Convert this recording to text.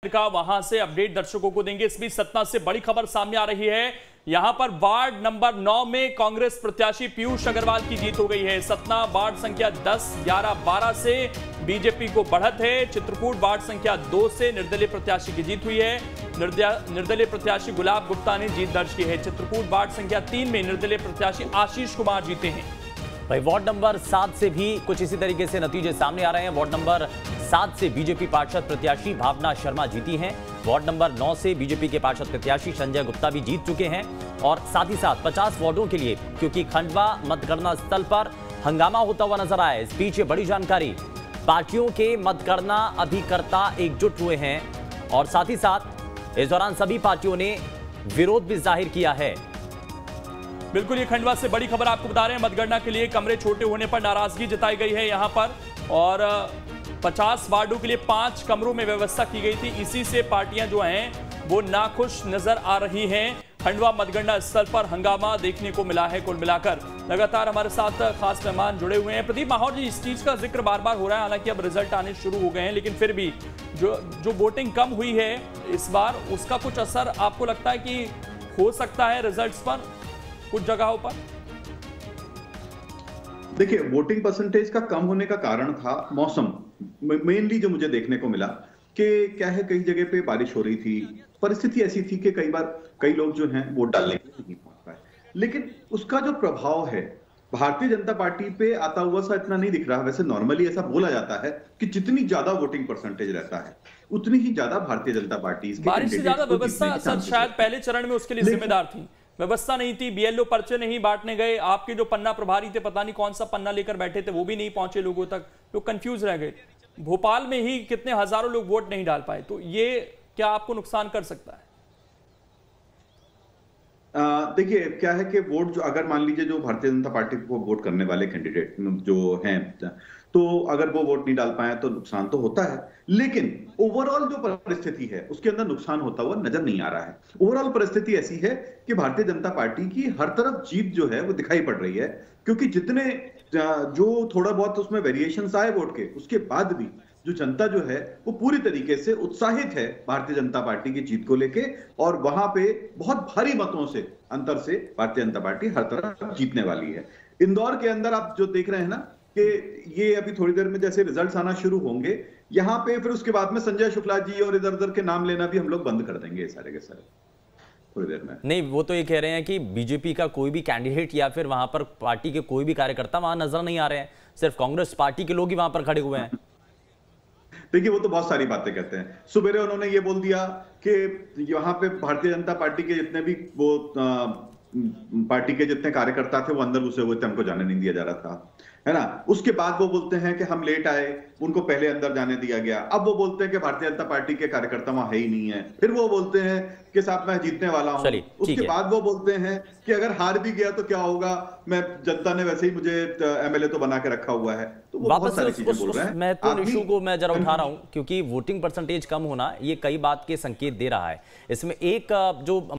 का वहां से अपडेट दर्शकों को देंगे। इस बीच सतना से बड़ी खबर सामने आ रही है। यहां पर वार्ड नंबर 9 में कांग्रेस प्रत्याशी पीयूष अग्रवाल की जीत हो गई है। सतना वार्ड संख्या 10, 11, 12 से बीजेपी को बढ़त है। चित्रकूट वार्ड संख्या 2 से निर्दलीय प्रत्याशी की जीत हुई है। निर्दलीय प्रत्याशी गुलाब गुप्ता ने जीत दर्ज की है। चित्रकूट वार्ड संख्या 3 में निर्दलीय प्रत्याशी आशीष कुमार जीते हैं। भाई वार्ड नंबर 7 से भी कुछ इसी तरीके से नतीजे सामने आ रहे हैं। वार्ड नंबर 7 से बीजेपी पार्षद प्रत्याशी भावना शर्मा जीती हैं। वार्ड नंबर 9 से बीजेपी के पार्षद प्रत्याशी संजय गुप्ता भी जीत चुके हैं। और साथ ही साथ 50 वार्डों के लिए क्योंकि खंडवा मतगणना स्थल पर हंगामा होता हुआ नजर आया। इस बीच बड़ी जानकारी, पार्टियों के मतगणना अभिकर्ता एकजुट हुए हैं और साथ ही साथ इस दौरान सभी पार्टियों ने विरोध भी जाहिर किया है। बिल्कुल, ये खंडवा से बड़ी खबर आपको बता रहे हैं। मतगणना के लिए कमरे छोटे होने पर नाराजगी जताई गई है यहां पर, और 50 वार्डों के लिए 5 कमरों में व्यवस्था की गई थी। इसी से पार्टियां जो हैं वो नाखुश नजर आ रही हैं। खंडवा मतगणना स्थल पर हंगामा देखने को मिला है। कुल मिलाकर लगातार हमारे साथ खास मेहमान जुड़े हुए हैं। प्रदीप माहौर जी, इस चीज का जिक्र बार बार हो रहा है, हालांकि अब रिजल्ट आने शुरू हो गए हैं, लेकिन फिर भी जो वोटिंग कम हुई है इस बार, उसका कुछ असर आपको लगता है कि हो सकता है रिजल्ट्स पर कुछ जगहों पर? देखिए, वोटिंग परसेंटेज का कम होने का कारण था मौसम। मेनली जो मुझे देखने को मिला कि क्या है, कई जगह पे बारिश हो रही थी, परिस्थिति ऐसी थी कि कई बार कई लोग जो हैं वोट डालने के लिए नहीं पहुंच पाए। लेकिन उसका जो प्रभाव है भारतीय जनता पार्टी पे आता हुआ सा इतना नहीं दिख रहा। वैसे नॉर्मली ऐसा बोला जाता है कि जितनी ज्यादा वोटिंग परसेंटेज रहता है उतनी ही ज्यादा भारतीय जनता पार्टी बारिश से ज्यादा व्यवस्था सर शायद पहले चरण में उसके लिए जिम्मेदार थी। व्यवस्था नहीं थी, बीएलओ पर्चे नहीं बांटने गए, आपके जो पन्ना प्रभारी थे पता नहीं कौन सा पन्ना लेकर बैठे थे वो भी नहीं पहुंचे लोगों तक, लोग कंफ्यूज रह गए। भोपाल में ही कितने हजारों लोग वोट नहीं डाल पाए, तो ये क्या आपको नुकसान कर सकता है? देखिए, क्या है कि वोट जो अगर मान लीजिए जो भारतीय जनता पार्टी को वोट करने वाले कैंडिडेट जो हैं, तो अगर वो वोट नहीं डाल पाए तो नुकसान तो होता है, लेकिन ओवरऑल जो परिस्थिति है उसके अंदर नुकसान होता हुआ नजर नहीं आ रहा है। ओवरऑल परिस्थिति ऐसी है कि भारतीय जनता पार्टी की हर तरफ जीत जो है वो दिखाई पड़ रही है, क्योंकि जितने जो थोड़ा बहुत उसमें वेरिएशंस आए वोट के, उसके बाद भी जो जनता जो है वो पूरी तरीके से उत्साहित है भारतीय जनता पार्टी की जीत को लेके, और वहां पे बहुत भारी मतों से अंतर से भारतीय जनता पार्टी हर तरफ जीतने वाली है। इंदौर के अंदर आप जो देख रहे हैं ना कि ये अभी थोड़ी देर में जैसे रिजल्ट्स आना शुरू होंगे यहाँ पे, फिर उसके बाद में संजय शुक्ला जी और इधर उधर के नाम लेना भी हम लोग बंद कर देंगे सारे के सारे थोड़ी देर में। नहीं, वो तो ये कह रहे हैं कि बीजेपी का कोई भी कैंडिडेट या फिर वहां पर पार्टी के कोई भी कार्यकर्ता वहां नजर नहीं आ रहे हैं, सिर्फ कांग्रेस पार्टी के लोग ही वहां पर खड़े हुए हैं। देखिए, वो तो बहुत सारी बातें कहते हैं। सुबेरे उन्होंने ये बोल दिया कि यहाँ पे भारतीय जनता पार्टी के जितने भी वो पार्टी के जितने कार्यकर्ता थे वो अंदर घुसे हुए थे, हमको जाने नहीं दिया जा रहा था, है ना। उसके बाद वो बोलते हैं कि हम लेट आए, उनको पहले अंदर जाने दिया गया। अब वो बोलते हैं कि भारतीय जनता पार्टी के कार्यकर्ता वहां है ही नहीं है। फिर वो बोलते हैं कि साहब मैं जीतने वाला हूं। उसके बाद वो बोलते हैं कि अगर हार भी गया तो क्या होगा, मैं जनता ने वैसे ही मुझे एमएलए तो बना के रखा हुआ है। तो वो वापस महत्वपूर्ण इशू को मैं जरा उठा रहा हूं, क्योंकि वोटिंग परसेंटेज कम होना ये कई बात के संकेत दे रहा है। इसमें एक जो